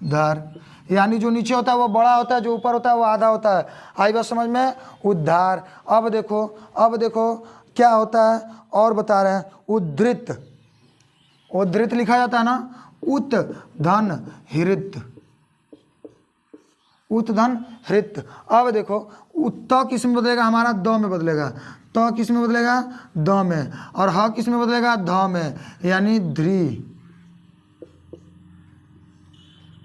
धार, यानी जो नीचे होता है वो बड़ा होता है, जो ऊपर होता है वो आधा होता है। आई बात समझ में, उद्धार। अब देखो, अब देखो क्या होता है और बता रहे हैं, उद्धृत, उद्धृत लिखा जाता है ना, उत धन हृत, उत धन हृत। अब देखो त किस में बदलेगा, हमारा द में बदलेगा, त किस में बदलेगा, द में, और ह किस में बदलेगा, ध में, यानी ध्री,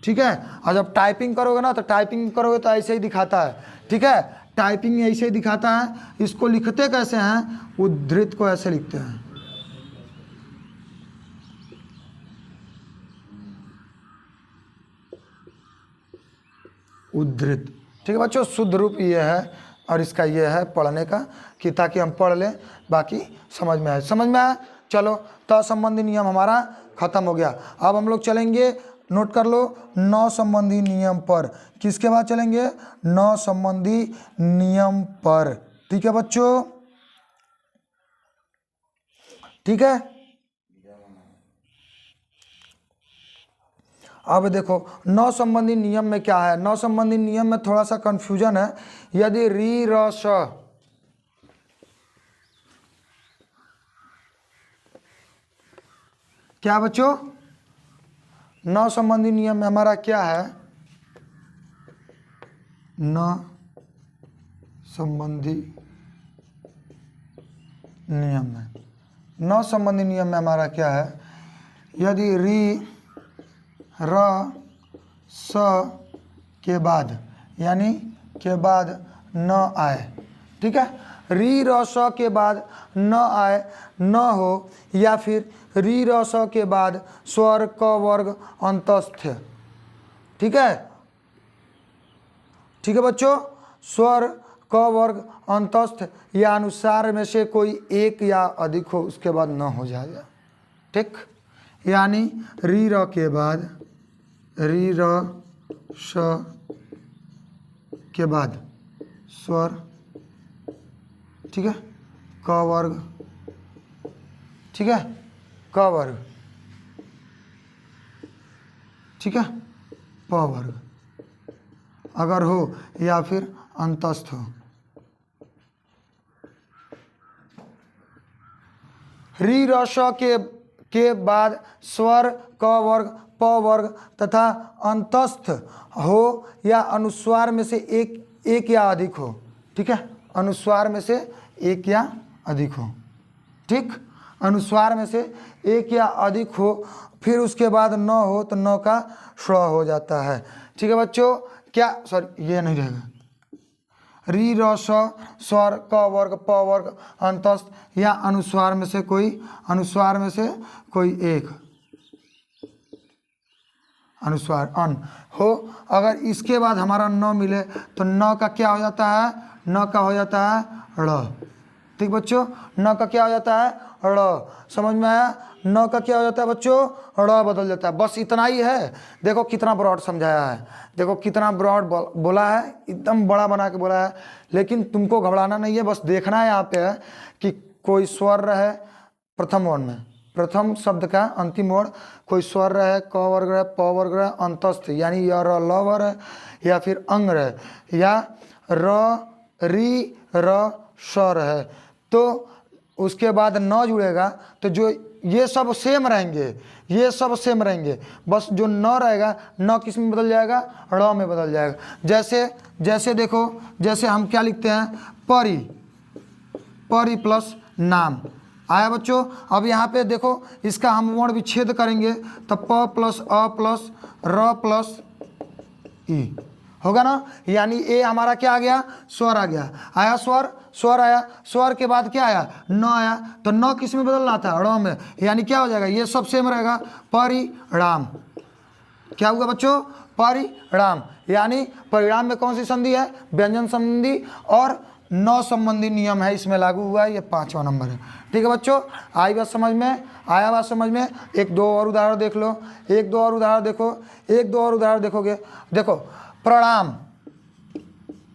ठीक है। और जब टाइपिंग करोगे ना, तो टाइपिंग करोगे तो ऐसे ही दिखाता है, ठीक है, टाइपिंग ऐसे ही दिखाता है। इसको लिखते कैसे हैं, उद्धृत को ऐसे लिखते हैं, उद्धृत, ठीक है बच्चों। शुद्ध रूप ये है और इसका ये है पढ़ने का, कि ताकि हम पढ़ लें, बाकी समझ में आए, समझ में आया। चलो त संबंधी नियम हमारा खत्म हो गया। अब हम लोग चलेंगे, नोट कर लो, न संबंधी नियम पर। किसके बाद चलेंगे, न संबंधी नियम पर, ठीक है बच्चों, ठीक है। अब देखो न संबंधी नियम में क्या है, न संबंधी नियम में थोड़ा सा कंफ्यूजन है। यदि री र स, क्या बच्चों, न संबंधी नियम में हमारा क्या है, न संबंधी नियम में, न संबंधी नियम में हमारा क्या है, यदि री र स के बाद, यानी के बाद न आए, ठीक है, री र स के बाद न आए, न हो, या फिर री र स के बाद स्वर क वर्ग अंतस्थ, ठीक है, ठीक है बच्चों, स्वर क वर्ग अंतस्थ या अनुसार में से कोई एक या अधिक हो, उसके बाद न हो जाएगा, ठीक। यानी री र के बाद, री र स के बाद स्वर, ठीक है, क वर्ग, ठीक है, क वर्ग, ठीक है, प वर्ग अगर हो या फिर अंतस्थ हो। री र श के बाद स्वर क वर्ग प वर्ग तथा अंतस्थ हो या अनुस्वार में से एक या अधिक हो। ठीक है, अनुस्वार में से एक या अधिक हो। ठीक, अनुस्वार में से एक या अधिक हो, फिर उसके बाद न हो तो न का श हो जाता है। ठीक है बच्चों, क्या सॉरी ये नहीं रहेगा। री र स स्वर क वर्ग प वर्ग अंतस्थ या अनुस्वार में से कोई एक अनुस्वार अन हो। अगर इसके बाद हमारा न मिले तो न का क्या हो जाता है, न का हो जाता है ड़। ठीक बच्चों, न का क्या हो जाता है ड़। समझ में आया? न का क्या हो जाता है बच्चों, ड़ बदल जाता है। बस इतना ही है। देखो कितना ब्रॉड समझाया है, देखो कितना ब्रॉड बोला है, एकदम बड़ा बना के बोला है। लेकिन तुमको घबराना नहीं है, बस देखना है यहाँ पे है कि कोई स्वर रहे प्रथम वर्ण में, प्रथम शब्द का अंतिम वर्ण कोई स्वर रहे, क वर्ग रहे, प वर्ग रहे, अंतस्थ यानी य र ल व रहे या फिर अंग रहे या र री र स रहे, तो उसके बाद न जुड़ेगा तो जो ये सब सेम रहेंगे, ये सब सेम रहेंगे। बस जो न रहेगा, न किस में बदल जाएगा, ड़ में बदल जाएगा। जैसे देखो, जैसे हम क्या लिखते हैं, परी, परी प्लस नाम आया बच्चों। अब यहाँ पे देखो इसका हम वर्ण विच्छेद करेंगे तो प प्लस अ प्लस र प्लस ई होगा ना, यानी ए हमारा क्या आ गया, स्वर आ गया। आया स्वर, स्वर आया, स्वर के बाद क्या आया, न आया, तो न किस में बदलना था, ड़ में, यानी क्या हो जाएगा, ये सब सेम रहेगा, परिणाम। क्या हुआ बच्चों, परिणाम। यानी परिणाम में कौन सी संधि है, व्यंजन संधि, और न संबंधी नियम है इसमें लागू हुआ है, ये 5वां नंबर है। ठीक है बच्चों, आई बात समझ में, आया बात समझ में। एक दो और उदाहरण देख लो, एक दो और उदाहरण देखो, एक दो और उदाहरण देखोगे। देखो प्रणाम,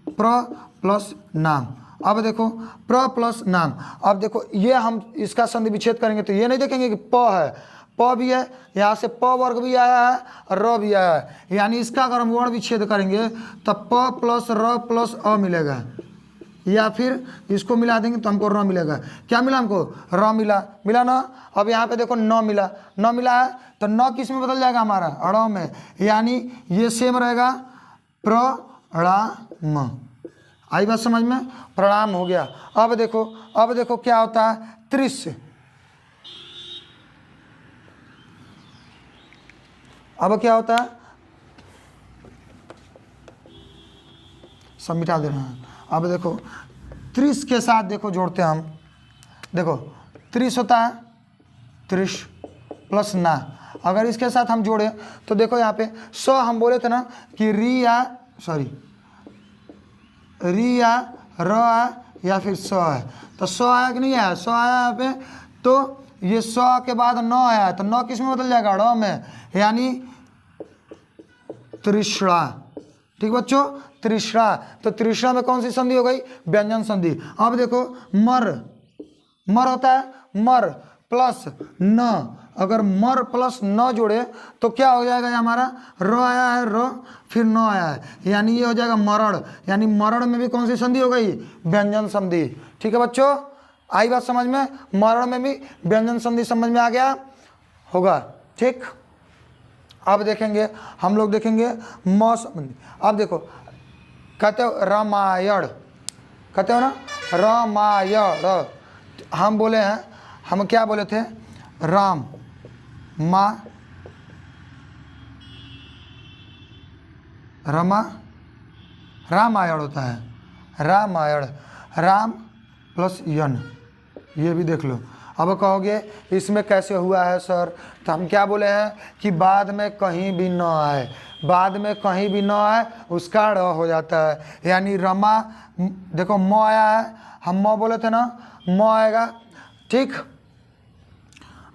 प्र प्लस नाम। अब देखो प्र प्लस नाम, अब देखो ये हम इसका संधि विच्छेद करेंगे तो ये नहीं देखेंगे कि प है, प भी है, यहाँ से प वर्ग भी आया है, र भी आया है, यानी इसका अगर हम वर्ण विच्छेद करेंगे तो प प्लस र प्लस अ मिलेगा, या फिर इसको मिला देंगे तो हमको र मिलेगा। क्या मिला हमको, र मिला, मिला ना। अब यहाँ पे देखो न मिला, न मिला है तो न किस में बदल जाएगा हमारा, ड़ में, यानी ये सेम रहेगा, प्रणाम। आई बात समझ में, प्रणाम हो गया। अब देखो क्या होता है, त्रिश। अब क्या होता है, सब मिटा दे रहे हैं। अब देखो त्रिश के साथ देखो जोड़ते हैं हम, देखो त्रिश होता है त्रिश प्लस ना, अगर इसके साथ हम जोड़े तो देखो यहाँ पे स हम बोले थे ना कि री या र या फिर स है, तो स आया कि नहीं आया, स आया यहाँ पे, तो ये स के बाद न आया तो न किस में बदल जाएगा, ड़ में, यानी तृष्णा। ठीक बच्चों, तृष्णा, तो तृष्णा में कौन सी संधि हो गई, व्यंजन संधि। अब देखो मर, मर होता है मर प्लस न, अगर मर प्लस न जोड़े तो क्या हो जाएगा, हमारा र आया है, र फिर न आया है, यानी ये हो जाएगा मरण, यानी मरण में भी कौन सी संधि हो गई, व्यंजन संधि। ठीक है बच्चों, आई बात समझ में, मरण में भी व्यंजन संधि समझ में आ गया होगा। ठीक, अब देखेंगे हम लोग, देखेंगे म संबंधी। अब देखो कहते हो रामायण, कहते हो ना रामायण, हम बोले हैं, हम क्या बोले थे, राम माँ रमा, रामायण होता है, रामायण, राम प्लस यन, ये भी देख लो। अब कहोगे इसमें कैसे हुआ है सर, तो हम क्या बोले हैं कि बाद में कहीं भी न आए, बाद में कहीं भी न आए उसका ड़ हो जाता है, यानी रमा, देखो म आया है, हम म बोले थे ना, म आएगा। ठीक,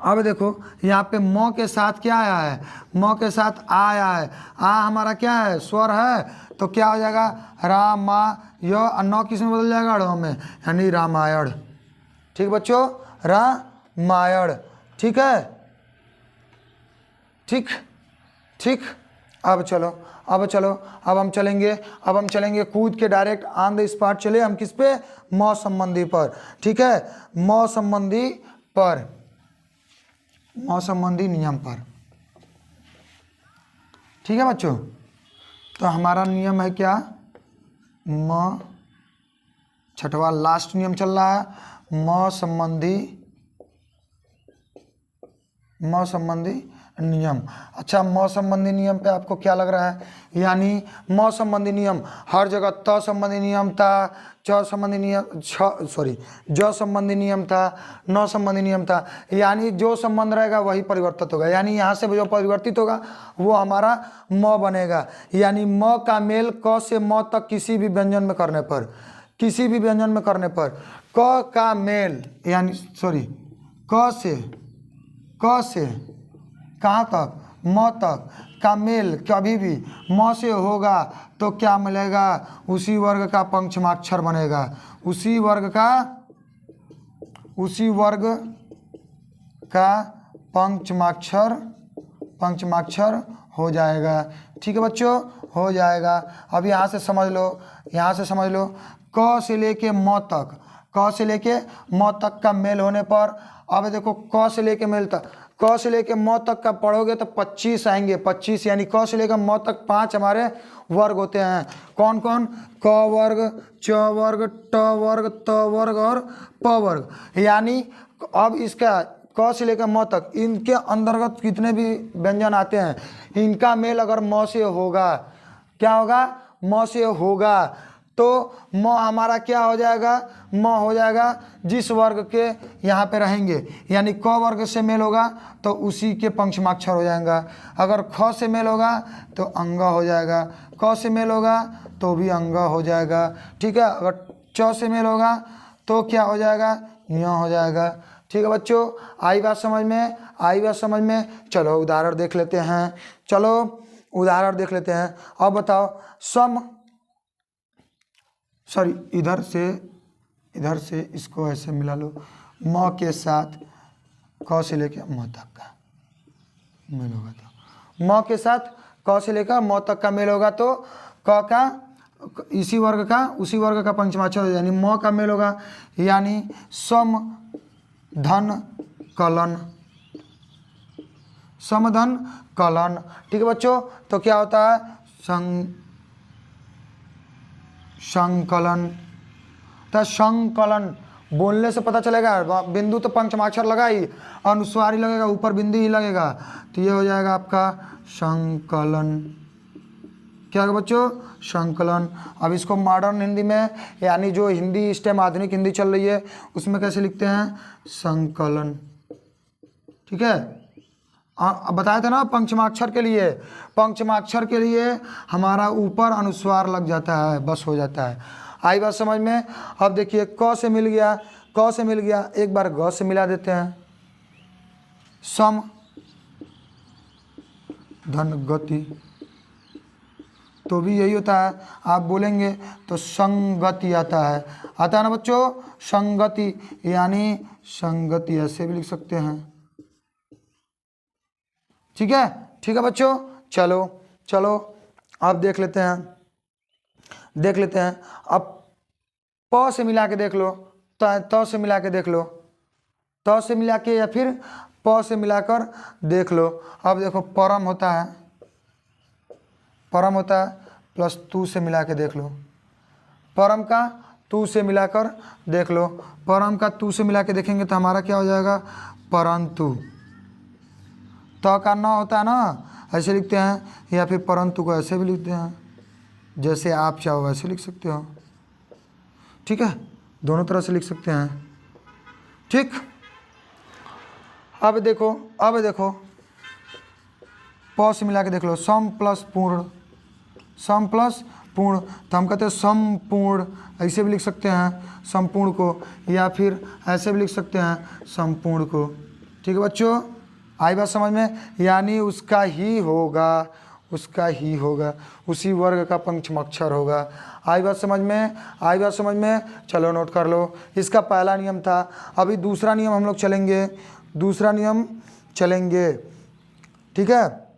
अब देखो यहाँ पे म के साथ क्या आया है, म के साथ आ आया है, आ हमारा क्या है, स्वर है, तो क्या हो जाएगा, रामा य, न किस में बदल जाएगा, ड़ में, यानी रामायण। ठीक बच्चों, रामायण। ठीक है, ठीक ठीक। अब हम चलेंगे कूद के डायरेक्ट ऑन द स्पॉट चले हम किस पे, म संबंधी पर। ठीक है, म संबंधी नियम पर। ठीक है बच्चों, तो हमारा नियम है क्या, छठवां लास्ट नियम चल रहा है, म संबंधी नियम। अच्छा, म संबंधी नियम पे आपको क्या लग रहा है, यानी म संबंधी नियम हर जगह त संबंधी नियम था, ज संबंधी नियम था, न संबंधी नियम था, यानी जो संबंध रहेगा वही परिवर्तित होगा, यानी यहाँ से जो परिवर्तित होगा वो हमारा म बनेगा। यानी म का मेल क से म तक किसी भी व्यंजन में करने पर, क का मेल यानी क से कहाँ तक, म तक का मेल कभी भी म से होगा तो क्या मिलेगा, उसी वर्ग का पंचमाक्षर बनेगा, उसी वर्ग का पंचमाक्षर हो जाएगा। ठीक है बच्चों, हो जाएगा। अब यहाँ से समझ लो क से लेके म तक का मेल होने पर, अब देखो क से लेके म तक का पढ़ोगे तो 25 आएंगे, 25 यानी क से लेकर म तक 5 हमारे वर्ग होते हैं। कौन कौन, क वर्ग, च वर्ग, ट वर्ग, त वर्ग और प वर्ग। यानी अब इसका क से लेकर म तक इनके अंतर्गत कितने भी व्यंजन आते हैं, इनका मेल अगर म से होगा, क्या होगा, म से होगा, तो म हमारा क्या हो जाएगा, म हो जाएगा जिस वर्ग के यहाँ पे रहेंगे, यानी क वर्ग से मेल होगा तो उसी के पंचमाक्षर हो जाएगा। अगर ख से मेल होगा तो अंग हो जाएगा, क से मेल होगा तो भी अंग हो जाएगा। ठीक है, अगर च से मेल होगा तो क्या हो जाएगा, य हो जाएगा। ठीक है बच्चों, आई बात समझ में। चलो उदाहरण देख लेते हैं। अब बताओ इधर से इसको ऐसे मिला लो, म के साथ क से लेकर म तक का मेल होगा, तो म के साथ क से लेकर म तक का मेल होगा तो क का उसी वर्ग का पंचमाक्षर, यानी म का मेल होगा, यानी सम धन कलन। ठीक है बच्चों, तो क्या होता है, संकलन बोलने से पता चलेगा, बिंदु तो पंचमाक्षर लगा ही, अनुस्वार ही लगेगा, ऊपर बिंदु ही लगेगा, तो ये हो जाएगा आपका संकलन। क्या होगा बच्चों, संकलन। अब इसको मॉडर्न हिंदी में, यानी जो हिंदी इस टाइम आधुनिक हिंदी चल रही है उसमें कैसे लिखते हैं, संकलन। ठीक है, अब बताया था ना, पंचमाक्षर के लिए हमारा ऊपर अनुस्वार लग जाता है, बस हो जाता है। आई बात समझ में। अब देखिए क से मिल गया, एक बार ग से मिला देते हैं, सम धन गति, तो भी यही होता है। आप बोलेंगे तो संगति आता है ना बच्चों, संगति, यानी संगति ऐसे भी लिख सकते हैं। ठीक है बच्चों, चलो अब देख लेते हैं। अब प से मिला के देख लो, त से मिला के देख लो, त से मिला के या फिर प से मिलाकर देख लो। अब देखो परम होता है प्लस तू से मिला के देख लो, परम का तू से मिलाकर देख लो। परम का तू से मिला के देखेंगे तो हमारा क्या हो जाएगा, परंतु। त का न होता है ना, ऐसे लिखते हैं, या फिर परंतु को ऐसे भी लिखते हैं, जैसे आप चाहो वैसे लिख सकते हो। ठीक है, दोनों तरह से लिख सकते हैं। ठीक, अब देखो प से मिला के देख लो, सम प्लस पूर्ण, तो हम कहते हैं संपूर्ण, ऐसे भी लिख सकते हैं संपूर्ण को, या फिर ऐसे भी लिख सकते हैं संपूर्ण को। ठीक है बच्चों, आई बात समझ में, यानी उसका ही होगा, उसी वर्ग का पंचमाक्षर होगा। आई बात समझ में। चलो नोट कर लो, इसका पहला नियम था। अभी दूसरा नियम हम लोग चलेंगे। ठीक है,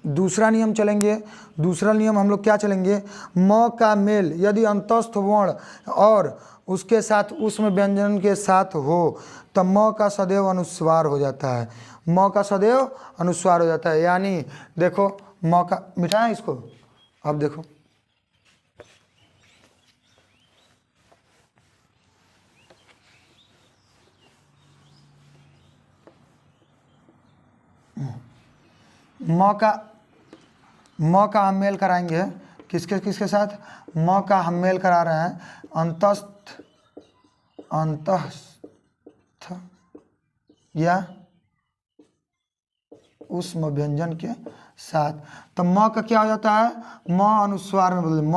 दूसरा नियम चलेंगे। दूसरा नियम हम लोग क्या चलेंगे, म का मेल यदि अंतस्थ वर्ण और उसके साथ ऊष्म व्यंजन के साथ हो तो म का सदैव अनुस्वार हो जाता है। म का सदैव अनुस्वार हो जाता है। यानी देखो म का, मिटाएं इसको, अब देखो म का हम मेल कराएंगे किसके किसके साथ, म का हम मेल करा रहे हैं अंतस्थ या ऊष्म व्यंजन के साथ। तो म का क्या हो जाता है, म अनुस्वार में बदल, म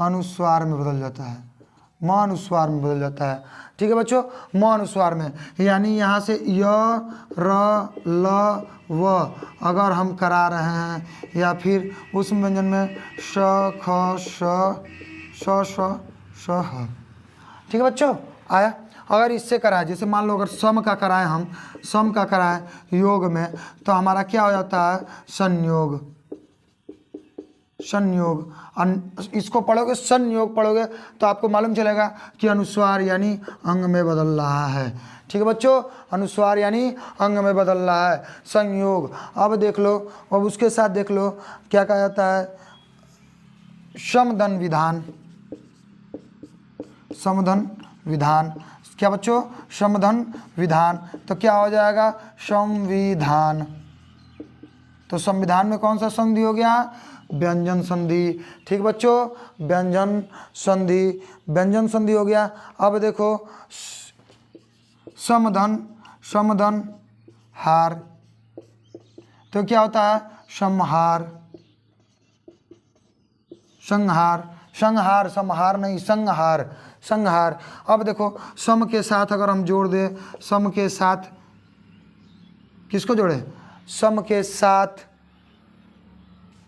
अनुस्वार में बदल जाता है, म अनुस्वार में बदल जाता है। ठीक है बच्चों, म अनुस्वार में, यानी यहाँ से य र ल व अगर हम करा रहे हैं या फिर उस व्यंजन में श ख श ह। ठीक है बच्चों, आया। अगर इससे कराए, जैसे मान लो अगर सम का कराएं, हम सम का कराएं योग में, तो हमारा क्या हो जाता है, संयोग। संयोग इसको पढ़ोगे, संयोग पढ़ोगे तो आपको मालूम चलेगा कि अनुस्वार यानी अंग में बदल रहा है। ठीक है बच्चों, अनुस्वार यानी अंग में बदल रहा है, संयोग। अब देख लो, अब उसके साथ देख लो क्या कहा जाता है, समधन विधान। समधन विधान क्या बच्चों, समधन विधान। तो क्या हो जाएगा, संविधान। तो संविधान में कौन सा संधि हो गया, व्यंजन संधि। ठीक बच्चों, व्यंजन संधि, व्यंजन संधि हो गया। अब देखो समधन, समधन हार, तो क्या होता है, संहार। संहार, संहार, संहार नहीं, संहार, संहार। अब देखो सम के साथ अगर हम जोड़ दे, सम के साथ किसको जोड़े, सम के साथ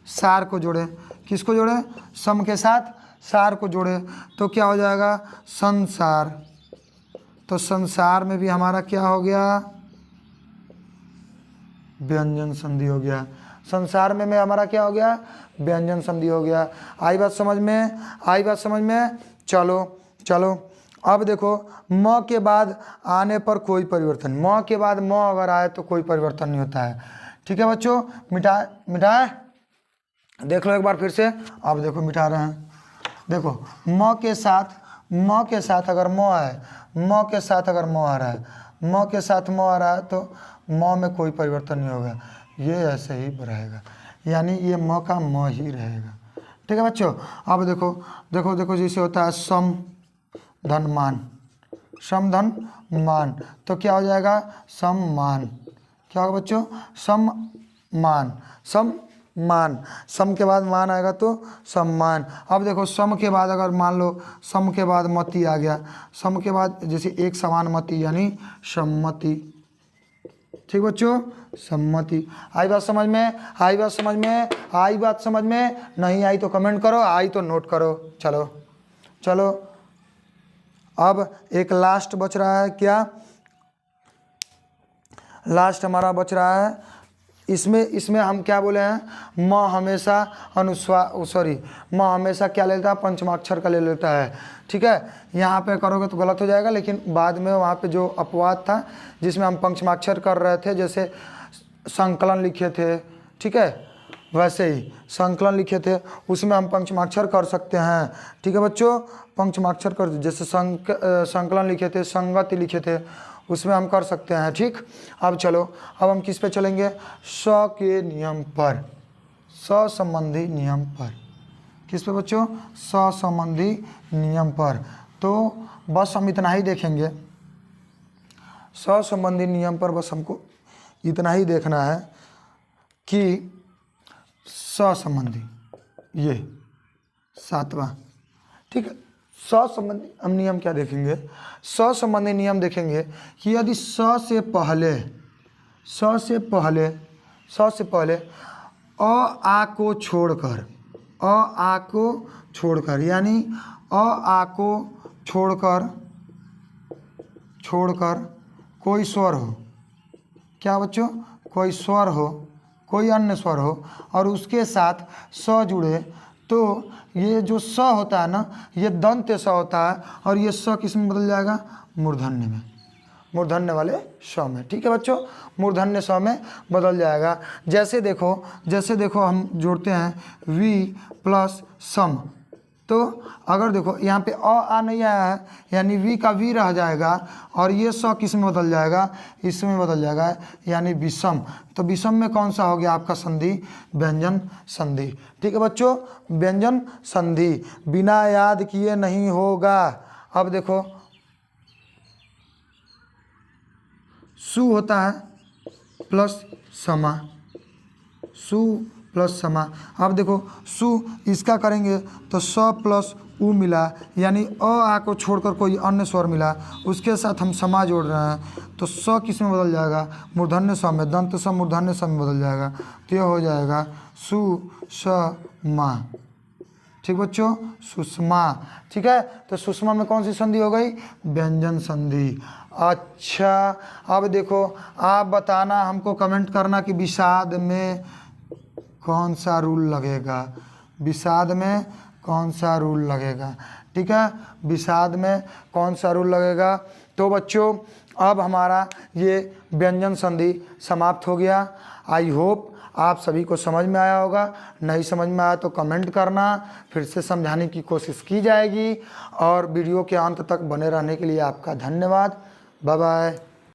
सार को जोड़े, किसको जोड़े, सम के साथ सार को जोड़े, तो क्या हो जाएगा, संसार। तो संसार में भी हमारा क्या हो गया, व्यंजन संधि हो गया। संसार में हमारा क्या हो गया, व्यंजन संधि हो गया। आई बात समझ में, आई बात समझ में। चलो चलो, अब देखो म के बाद आने पर कोई परिवर्तन, म के बाद म अगर आए तो कोई परिवर्तन नहीं होता है। ठीक है बच्चों, मिटाए मिटाए, देख लो एक बार फिर से। अब देखो मिटा रहे हैं, देखो म के साथ अगर म आए, म के साथ अगर म आ रहा है, म के साथ म आ रहा है तो म में कोई परिवर्तन नहीं होगा, ये ऐसे ही रहेगा, यानी ये म का म ही रहेगा। ठीक है बच्चों, अब देखो देखो देखो, जैसे होता है सम धन मान, सम धन मान, तो क्या हो जाएगा, सम्मान। क्या होगा बच्चों, सम्मान, सम्मान। सम के बाद मान आएगा तो सम्मान। अब देखो सम के बाद अगर मान लो सम के बाद मति आ गया, सम के बाद जैसे एक समान मति यानी सम्मति। ठीक बच्चों, सम्मति। आई बात समझ में, आई बात समझ में, आई बात समझ में। नहीं आई तो कमेंट करो, आई तो नोट करो। चलो चलो, अब एक लास्ट बच रहा है, क्या लास्ट हमारा बच रहा है, इसमें हम क्या बोले हैं, म हमेशा अनुस्वार, सॉरी, म हमेशा क्या लेता है, पंचमाक्षर का ले लेता है। ठीक है, यहाँ पे करोगे तो गलत हो जाएगा, लेकिन बाद में वहाँ पे जो अपवाद था जिसमें हम पंचमाक्षर कर रहे थे, जैसे संकलन लिखे थे, ठीक है, वैसे ही संकलन लिखे थे, उसमें हम पंचमाक्षर कर सकते हैं। ठीक है बच्चों, पंचमाक्षर कर, जैसे संकलन लिखे थे, संगति लिखे थे, उसमें हम कर सकते हैं। ठीक, अब चलो, अब हम किस पे चलेंगे, स के नियम पर, स संबंधी नियम पर। किस पे बच्चों, स संबंधी नियम पर। तो बस हम इतना ही देखेंगे, स संबंधी नियम पर बस हमको इतना ही देखना है कि स संबंधी, ये सातवां। ठीक है, स संबंधी हम नियम क्या देखेंगे, स संबंधी नियम देखेंगे कि यदि स से पहले अ आ को छोड़कर, अ आ को छोड़कर, यानी अ आ को छोड़कर कोई स्वर हो, क्या बच्चों, कोई स्वर हो, कोई अन्य स्वर हो और उसके साथ स जुड़े तो ये जो स होता है ना, ये दंत स होता है और ये स किस में बदल जाएगा? मूर्धन्य में, मूर्धन्य वाले स में। ठीक है बच्चों, मूर्धन्य स में बदल जाएगा। जैसे देखो हम जोड़ते हैं वी प्लस सम, तो अगर देखो यहाँ पे अ आ नहीं आया है, यानी वी का वी रह जाएगा और ये स किस में बदल जाएगा? इसमें बदल जाएगा, यानी विषम। तो विषम में कौन सा हो गया आपका संधि? व्यंजन संधि। ठीक है बच्चों, व्यंजन संधि बिना याद किए नहीं होगा। अब देखो सु होता है प्लस समा, सु प्लस समा। अब देखो सु इसका करेंगे तो स प्लस उ मिला, यानी अ आ को छोड़कर कोई अन्य स्वर मिला, उसके साथ हम समा जोड़ रहे हैं, तो स किस में बदल जाएगा? मूर्धन्य स में, दंत स मूर्धन्य स में बदल जाएगा, तो यह हो जाएगा सुषमा। ठीक बच्चों, सुषमा। ठीक है, तो सुषमा में कौन सी संधि हो गई? व्यंजन संधि। अच्छा, अब देखो आप बताना, हमको कमेंट करना कि विषाद में कौन सा रूल लगेगा, विषाद में कौन सा रूल लगेगा। ठीक है, विषाद में कौन सा रूल लगेगा। तो बच्चों अब हमारा ये व्यंजन संधि समाप्त हो गया। आई होप आप सभी को समझ में आया होगा। नहीं समझ में आया तो कमेंट करना, फिर से समझाने की कोशिश की जाएगी। और वीडियो के अंत तक बने रहने के लिए आपका धन्यवाद। Bye bye.